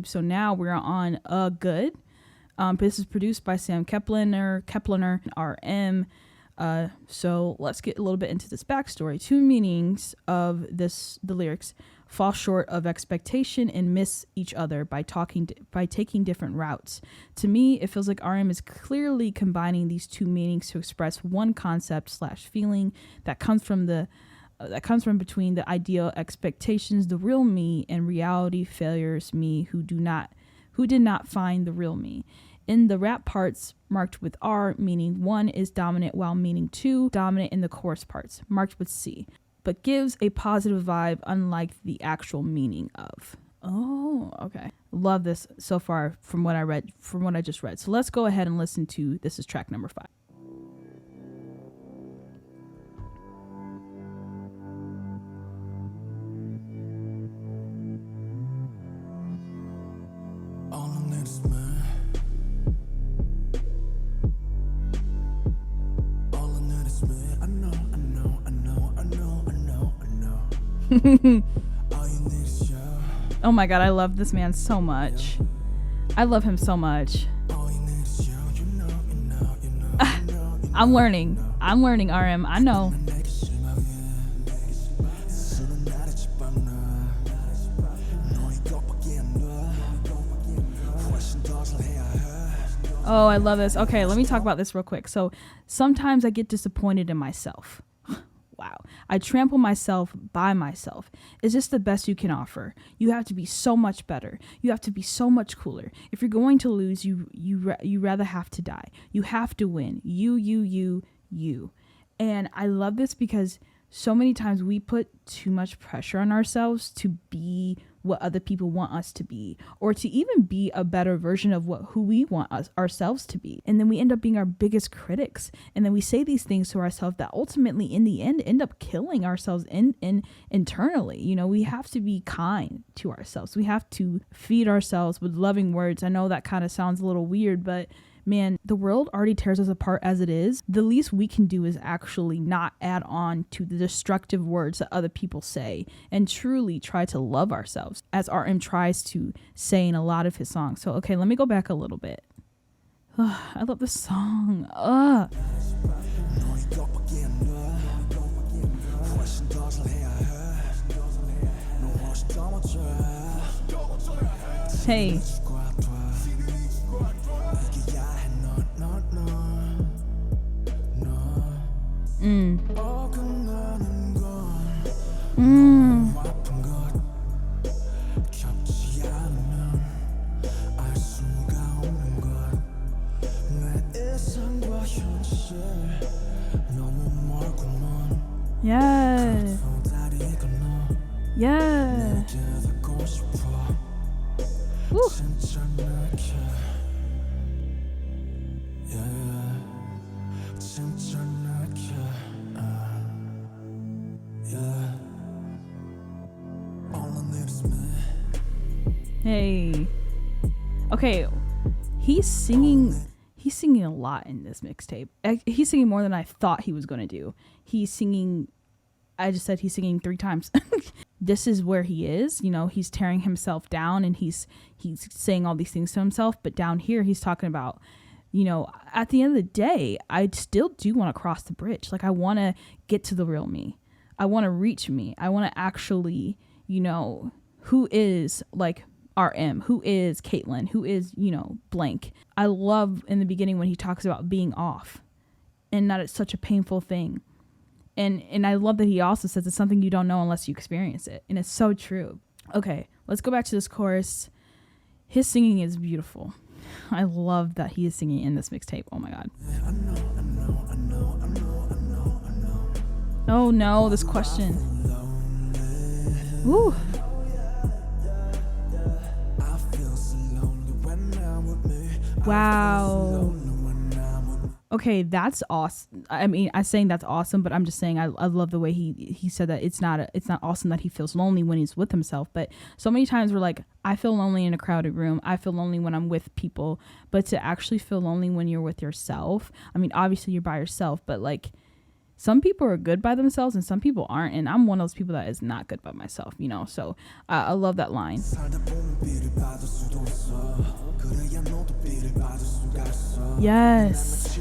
Mixtape. So now we're on Good. This is produced by Sam Kepliner, RM. So let's get a little bit into this backstory. Two meanings of the lyrics: fall short of expectation and miss each other by taking different routes. To me, it feels like RM is clearly combining these two meanings to express one concept / feeling that comes from between the ideal expectations, the real me, and reality failures, me who did not find the real me. In the rap parts marked with R, meaning 1 is dominant, while meaning 2 dominant in the chorus parts, marked with C, but gives a positive vibe unlike the actual meaning of. Oh, okay. Love this so far from what I just read. So let's go ahead and listen to, this is track number 5. Oh my god, I love this man so much. I love him so much. I'm learning, RM. I know. Oh, I love this. Okay, let me talk about this real quick. So sometimes I get disappointed in myself. Wow. I trample myself by myself. Is this the best you can offer? You have to be so much better. You have to be so much cooler. If you're going to lose, you rather have to die. You have to win. You. And I love this because so many times we put too much pressure on ourselves to be what other people want us to be, or to even be a better version of who we want ourselves to be. And then we end up being our biggest critics. And then we say these things to ourselves that ultimately in the end up killing ourselves internally. You know, we have to be kind to ourselves. We have to feed ourselves with loving words. I know that kind of sounds a little weird, but man, the world already tears us apart as it is. The least we can do is actually not add on to the destructive words that other people say and truly try to love ourselves, as RM tries to say in a lot of his songs. So, okay, let me go back a little bit. I love this song. Hey. Yeah. Yeah. Woo. Hey. Okay, he's singing a lot in this mixtape. He's singing more than I thought he was going to do. I just said he's singing 3 times. This is where he is, you know, he's tearing himself down and he's saying all these things to himself, but down here he's talking about, you know, at the end of the day, I still do want to cross the bridge. Like, I want to get to the real me. I want to reach me. I want to actually, you know, who is like RM, who is Caitlin, who is, you know, blank. I love in the beginning when he talks about being off and that it's such a painful thing. And I love that he also says it's something you don't know unless you experience it. And it's so true. Okay, let's go back to this chorus. His singing is beautiful. I love that he is singing in this mixtape. Oh my God. Oh no, this question. Woo. Wow. Okay, that's awesome. I mean, I'm saying that's awesome, but I'm just saying I love the way he said that it's not awesome that he feels lonely when he's with himself. But so many times we're like, I feel lonely in a crowded room. I feel lonely when I'm with people. But to actually feel lonely when you're with yourself, I mean, obviously you're by yourself, but like some people are good by themselves and some people aren't, and I'm one of those people that is not good by myself, you know. So I love that line. Yes.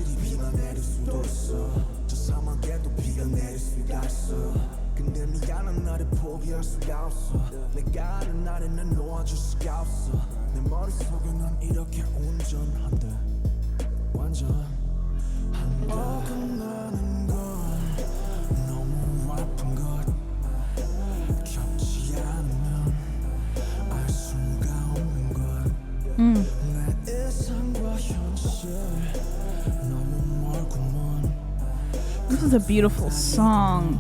This is a beautiful song.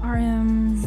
RM.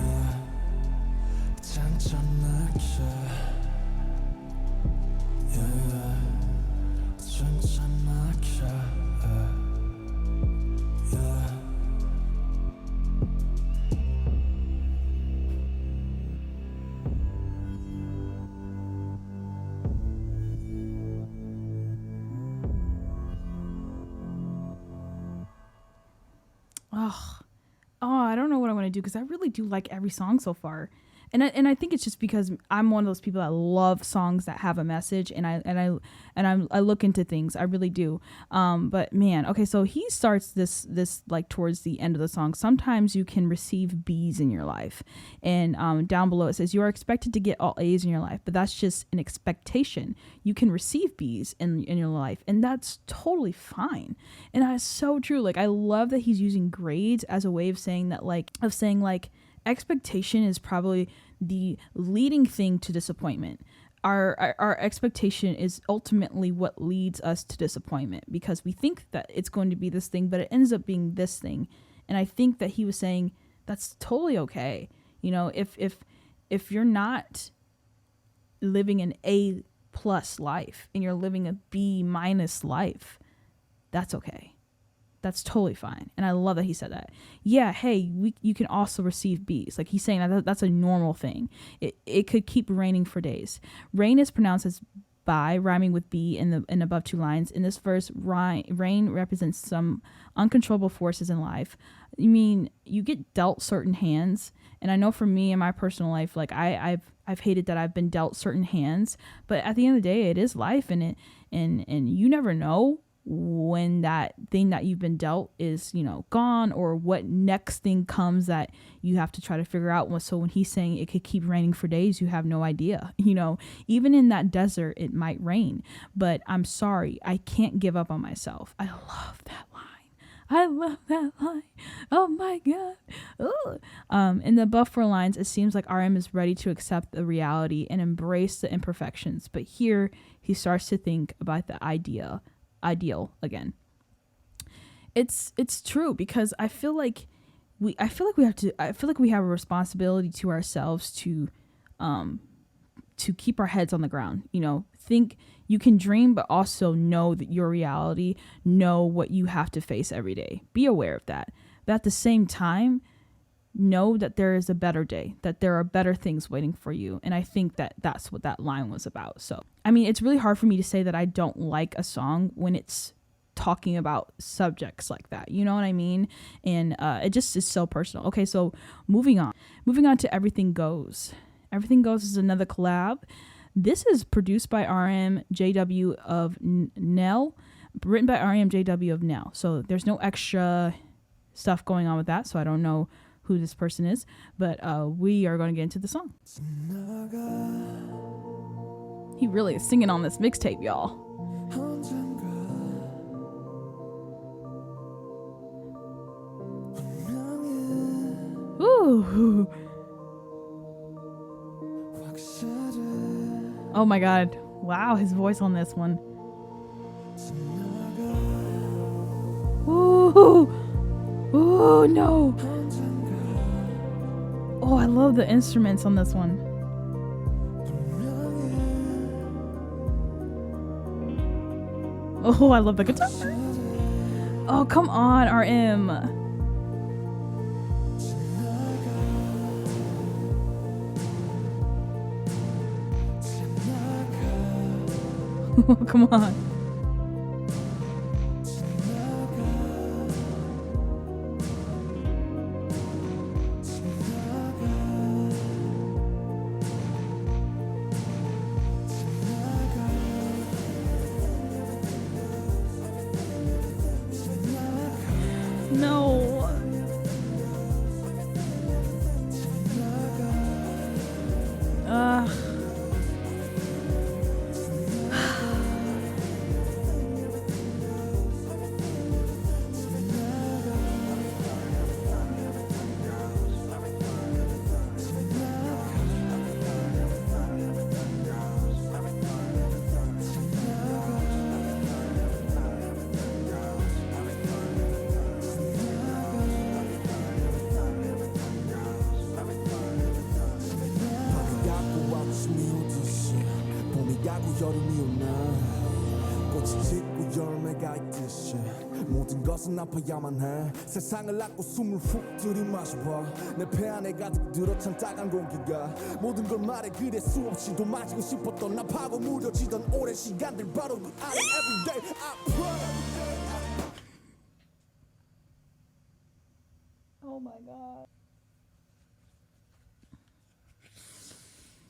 I don't know what I want to do because I really do like every song so far. And I think it's just because I'm one of those people that love songs that have a message, and I look into things. I really do. But man, okay, so he starts this like towards the end of the song. Sometimes you can receive B's in your life, and down below it says you are expected to get all A's in your life, but that's just an expectation. You can receive B's in your life, and that's totally fine. And that's so true. Like, I love that he's using grades as a way of saying that, like expectation is probably the leading thing to disappointment. Our expectation is ultimately what leads us to disappointment, because we think that it's going to be this thing, but it ends up being this thing. And I think that he was saying that's totally okay. You know, if you're not living an A+ life and you're living a B- life, that's okay. That's totally fine. And I love that he said that. Yeah, hey, you can also receive B's. Like, he's saying that's a normal thing. It could keep raining for days. Rain is pronounced as by, rhyming with B in above two lines. In this verse, rain represents some uncontrollable forces in life. I mean, you get dealt certain hands. And I know for me in my personal life, like I've hated that I've been dealt certain hands. But at the end of the day, it is life, and you never know when that thing that you've been dealt is, you know, gone, or what next thing comes that you have to try to figure out. So when he's saying it could keep raining for days, you have no idea. You know, even in that desert, it might rain, but I'm sorry, I can't give up on myself. I love that line. I love that line. Oh my God. Ugh. In the above 4 lines, it seems like RM is ready to accept the reality and embrace the imperfections. But here he starts to think about the ideal again. It's true, because I feel like we have a responsibility to ourselves to keep our heads on the ground. You know, think you can dream, but also know that your reality, know what you have to face every day. Be aware of that. But at the same time, know that there is a better day, that there are better things waiting for you. And I think that that's what that line was about. So, I mean, it's really hard for me to say that I don't like a song when it's talking about subjects like that. You know what I mean? And it just is so personal. Okay, so moving on to Everything Goes. Everything Goes is another collab. This is produced by RMJW of NELL, written by RMJW of NELL. So there's no extra stuff going on with that. So I don't know who this person is, but we are going to get into the song. He really is singing on this mixtape, y'all. Ooh. Oh my God. Wow, his voice on this one. Ooh. Ooh, no. Oh, I love the instruments on this one. Oh, I love the guitar. Oh, come on, RM. Come on. No. 여름이 오나 꽃이 짓고 열매가 있듯이 모든 것은 아파야만 해 세상을 안고 숨을 훅 들이마셔봐 내 폐 안에 가득 들어찬 따간 공기가 모든 걸 말해 그래 수없이 도마지고 싶었던 나파고 무뎌지던 오랜 시간들 바로 그 안에 everyday I pray. Oh my god.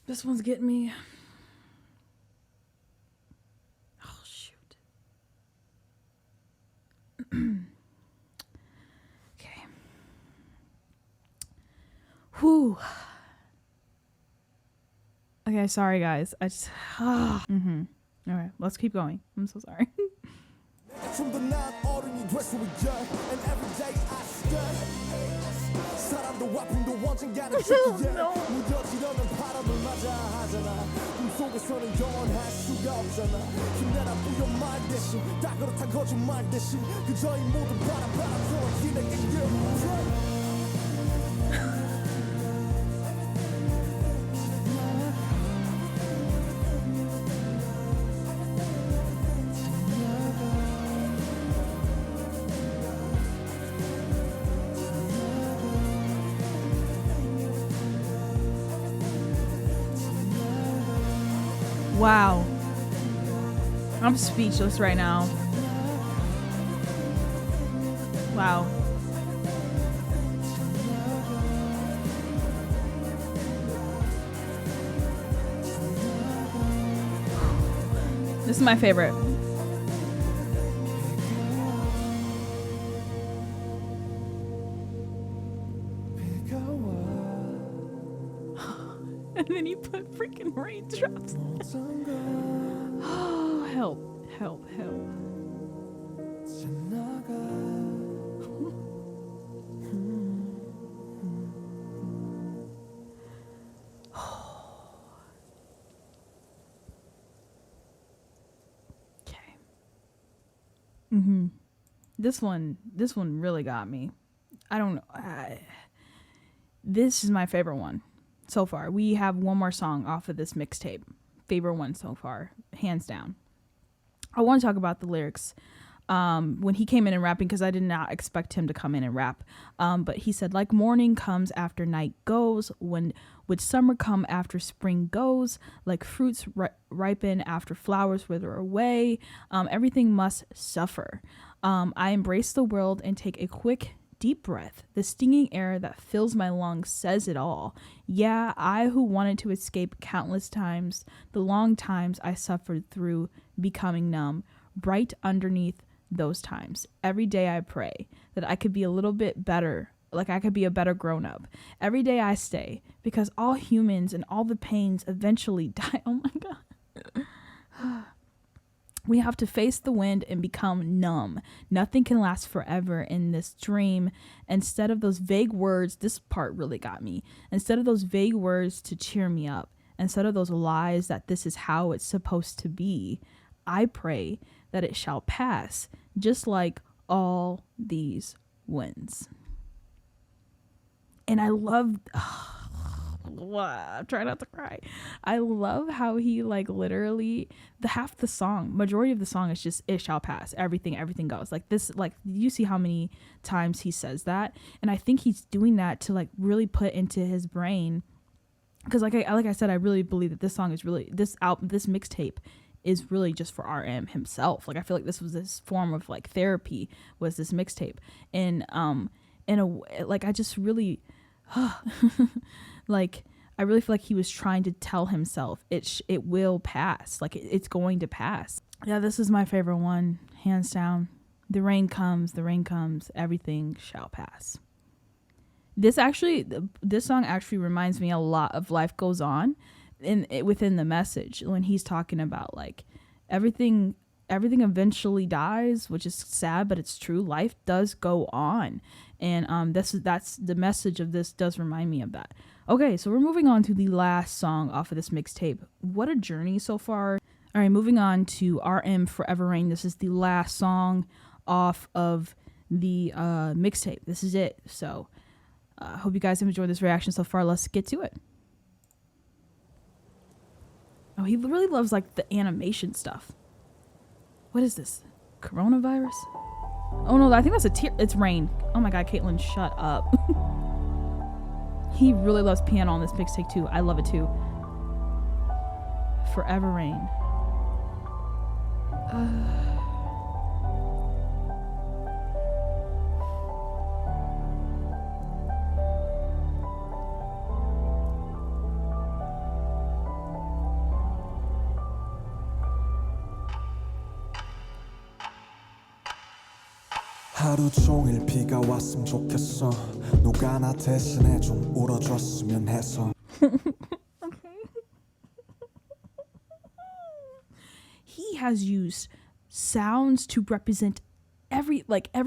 This one's getting me. Oh, shoot. Okay. Whew. Okay, sorry guys. I just. All right, let's keep going. I'm so sorry. 좀더 나은 어른이 될 수 있게 and every day I stay 사람도 아픔도 언젠가는 죽기에 무뎌지려는 바람을 맞아 하잖아 꿈속에서는 영원할 수가 없잖아 힘내라 뿌연말 대신 다 그렇다 거짓말 대신 그저 이 모든 바람 소원이 내게 Wow. I'm speechless right now. Wow. This is my favorite. And then you put freaking raindrops. Oh, help, help, help. Okay. This one really got me. I don't know. This is my favorite one so far. We have one more song off of this mixtape. Favorite one so far, hands down. I want to talk about the lyrics. When he came in and rapping, because I did not expect him to come in and rap. But he said, like morning comes after night goes, when would summer come after spring goes, like fruits ripen after flowers wither away, everything must suffer. I embrace the world and take a quick, deep breath. The stinging air that fills my lungs says it all. Yeah, I who wanted to escape countless times, the long times I suffered through becoming numb, right underneath those times. Every day I pray that I could be a little bit better, like I could be a better grown up. Every day I stay, because all humans and all the pains eventually die. Oh my God. We have to face the wind and become numb. Nothing can last forever in this dream. Instead of those vague words, this part really got me. Instead of those vague words to cheer me up, instead of those lies that this is how it's supposed to be, I pray that it shall pass, just like all these winds. And I love... I'm trying not to cry. I love how he like literally half the song, majority of the song is just it shall pass, everything goes, like this, like you see how many times he says that, and I think he's doing that to like really put into his brain, because like I said, I really believe that this song is really, this mixtape is really just for RM himself. Like I feel like this was this form of like therapy, was this mixtape. And in a way, like I just really like I really feel like he was trying to tell himself it will pass. Like it's going to pass. Yeah, this is my favorite one, hands down. The rain comes, everything shall pass. This song actually reminds me a lot of Life Goes On within the message, when he's talking about like everything eventually dies, which is sad, but it's true. Life does go on. And that's the message of this does remind me of that. Okay, so we're moving on to the last song off of this mixtape. What a journey so far. All right, moving on to RM Forever Rain. This is the last song off of the mixtape. This is it. So I hope you guys have enjoyed this reaction so far. Let's get to it. Oh, he really loves like the animation stuff. What is this? Coronavirus? Oh no, I think that's a tear. It's rain. Oh my god, Caitlin, shut up. He really loves piano on this mixtape too. I love it too. Forever Rain. 하루 종일 비가 왔으면 좋겠어. 누가 나 대신에 좀 울어줬으면 해서. He has used sounds to represent every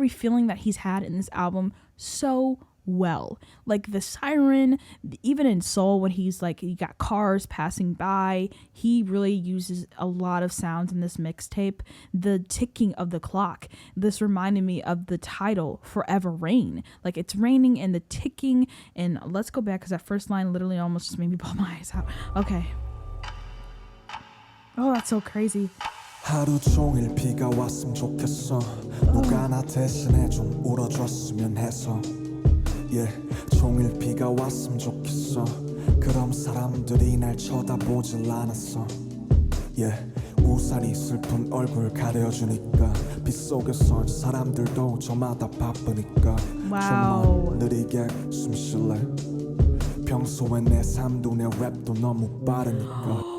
feeling that he's had in this album so well. Like the siren, even in Soul, when he's like, you got cars passing by, he really uses a lot of sounds in this mixtape. The ticking of the clock, this reminded me of the title Forever Rain. Like it's raining and the ticking. And let's go back, because that first line literally almost just made me pull my eyes out. Okay. Oh, that's so crazy. 하루 종일 비가 왔으면 좋겠어. 누가 나 대신에 좀 울어줬으면 해서. Yeah, 종일 비가 왔으면 좋겠어. 그럼 사람들이 날 쳐다보질 않았어. Yeah, 우산이 슬픈 얼굴 가려주니까 빗속에선 사람들도 저마다 바쁘니까. Wow. 좀만 느리게 숨 쉴래. 평소에 내 삶도 내 랩도 너무 빠르니까.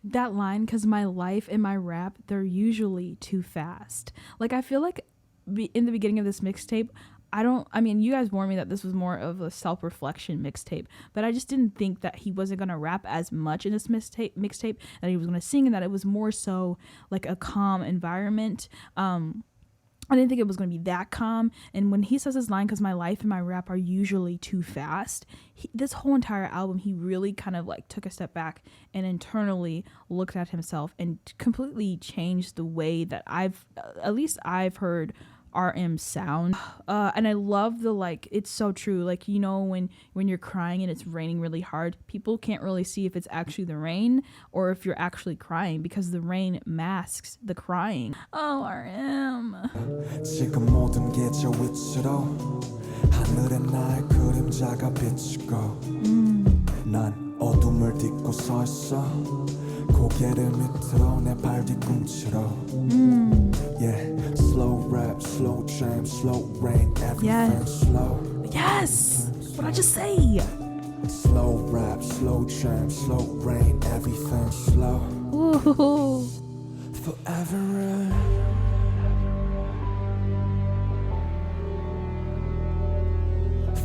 That line, because my life and my rap, they're usually too fast. Like I feel like in the beginning of this mixtape, I mean, you guys warned me that this was more of a self-reflection mixtape, but I just didn't think that he wasn't going to rap as much in this mixtape, that he was going to sing, and that it was more so like a calm environment. I didn't think it was going to be that calm. And when he says this line, because my life and my rap are usually too fast, this whole entire album, he really kind of like took a step back and internally looked at himself and completely changed the way that I've heard RM sound. And I love the, like, it's so true. Like, you know, when you're crying and it's raining really hard, people can't really see if it's actually the rain or if you're actually crying, because the rain masks the crying. Oh, RM. 지금 모든 게 저 위치로 하늘에 나의 그림자가 비치고 난 어둠을 딛고 서 있어. 고개를 밑으로 내 발 뒤꿈치로. Yeah, slow rap, slow jam, slow rain, everything slow. Yes! What'd I just say? Slow rap, slow jam, slow rain, everything slow. Ooh. Forever rain.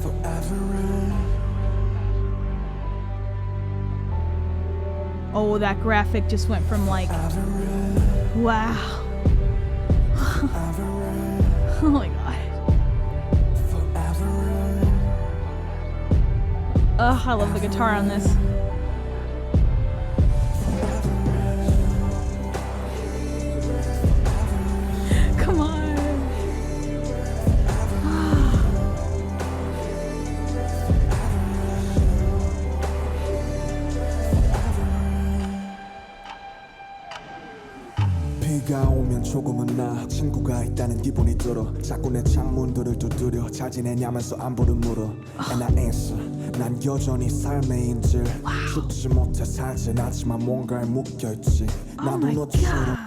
Forever rain. Oh, that graphic just went from like, wow. Oh my god. Ugh, I love the guitar on this. Come on. 비가 오면 조금은 나 친구가 있다는 기분이 들어 자꾸 내 창문들을 두드려 잘 지내냐면서 안부를 물어 And I answer 난 여전히 삶의 인질 죽지 못해 살진 않지만 뭔가에 묶여있지 나도 너처럼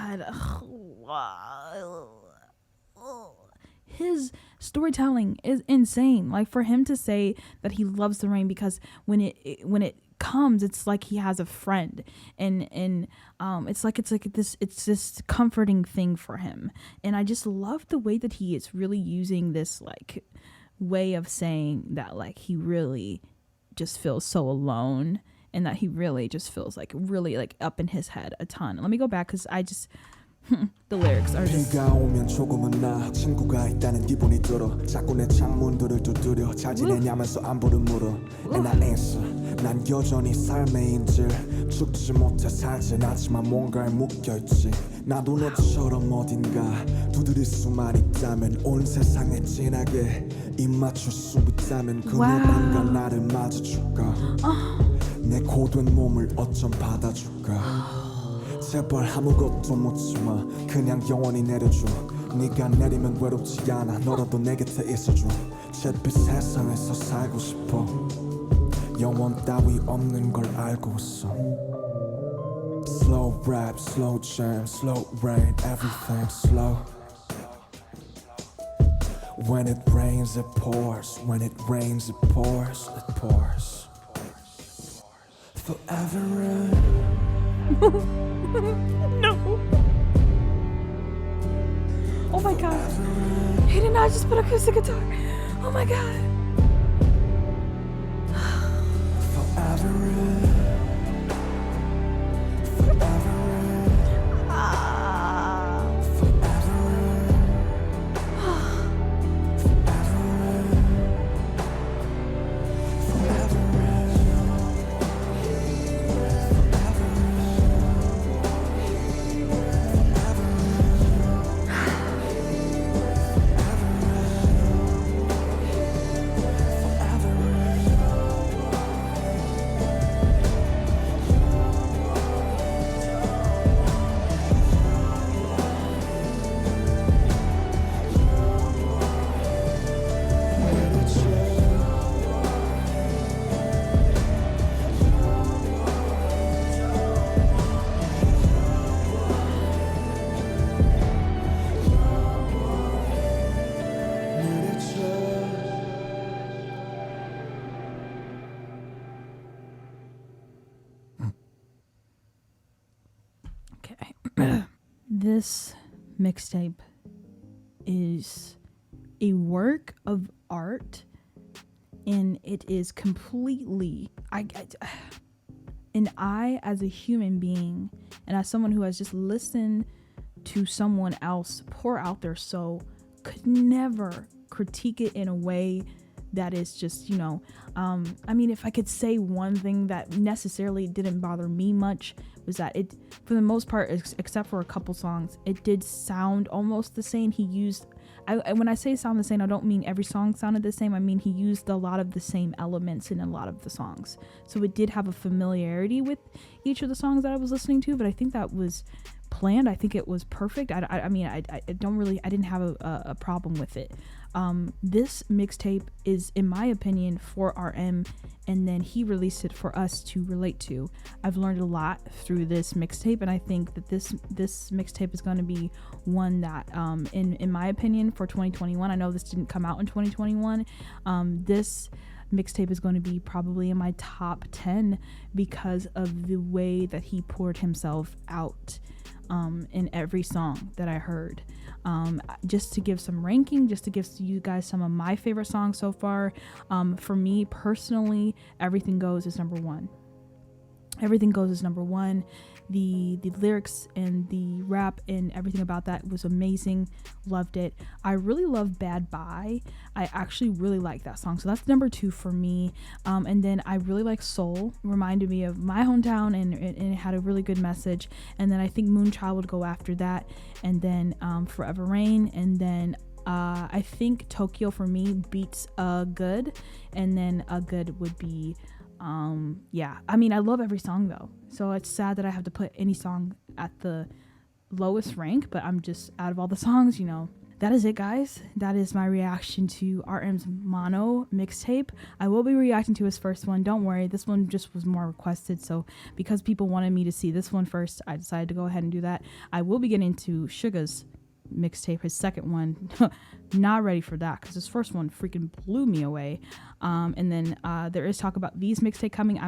His storytelling is insane. Like for him to say that he loves the rain because when it comes, it's like he has a friend, and it's like this comforting thing for him. And I just love the way that he is really using this like way of saying that like he really just feels so alone, and that he really just feels like really like up in his head a ton. Let me go back because I just the lyrics are just 비가 오면 조금은 나 친구가 있다는 기분이 들어 자꾸 내 창문들을 두드려 잘 지내냐면서 안부를 물어 And I answer 난 여전히 삶의 인질 죽지 못해 살진 않지만 뭔가에 묶여있지 나도 너처럼 어딘가 두드릴 수만 있다면 온 세상에 진하게 입 맞출 수 있다면 그 누군가 나를 맞아줄까 내 고된 몸을 어쩜 받아줄까 제발 아무것도 묻지마 그냥 영원히 내려줘 네가 내리면 외롭지 않아 너라도 내 곁에 있어줘 잿빛 세상에서 살고 싶어 영원 따위 없는 걸 알고 있어 Slow rap, slow jam, slow rain, everything slow When it rains it pours, when it rains it pours, it pours Forever rain no. Oh my god. He did not just put acoustic guitar. Oh my god. Forever rain. This mixtape is a work of art, and it is completely and I as a human being and as someone who has just listened to someone else pour out their soul could never critique it in a way that is just, you know, I mean, if I could say one thing that necessarily didn't bother me much was that it, for the most part, except for a couple songs, it did sound almost the same. He used, when I say sound the same, I don't mean every song sounded the same. I mean, he used a lot of the same elements in a lot of the songs. So it did have a familiarity with each of the songs that I was listening to, but I think that was planned. I think it was perfect. I mean, I didn't have a problem with it. This mixtape is, in my opinion, for RM, and then he released it for us to relate to. I've learned a lot through this mixtape, and I think that this mixtape is going to be one that, in my opinion, for 2021, I know this didn't come out in 2021, this mixtape is going to be probably in my top 10 because of the way that he poured himself out in every song that I heard. Just to give some ranking, just to give you guys some of my favorite songs so far, for me personally, Everything Goes is number one. Everything Goes is number one. The lyrics and the rap and everything about that was amazing. Loved it. I really love Bad Bye. I actually really like that song. So that's number two for me. And then I really like Soul. Reminded me of my hometown, and it had a really good message. And then I think Moonchild would go after that. And then Forever Rain. And then I think Tokyo for me beats Good. And then Good would be... yeah, I mean, I love every song though, so it's sad that I have to put any song at the lowest rank, but I'm just, out of all the songs, you know, that is it, guys. That is my reaction to RM's Mono mixtape. I will be reacting to his first one. Don't worry, this one just was more requested, so because people wanted me to see this one first, I decided to go ahead and do that. I will be getting to Suga's mixtape, his second one. Not ready for that because his first one freaking blew me away. And then there is talk about these mixtape coming.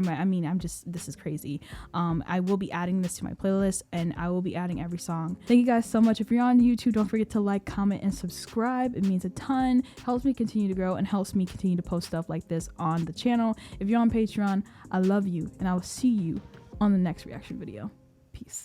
This is crazy. I will be adding this to my playlist, and I will be adding every song. Thank you guys so much. If you're on YouTube, don't forget to like, comment, and subscribe. It means a ton, helps me continue to grow, and helps me continue to post stuff like this on the channel. If you're on Patreon, I love you, and I will see you on the next reaction video. Peace.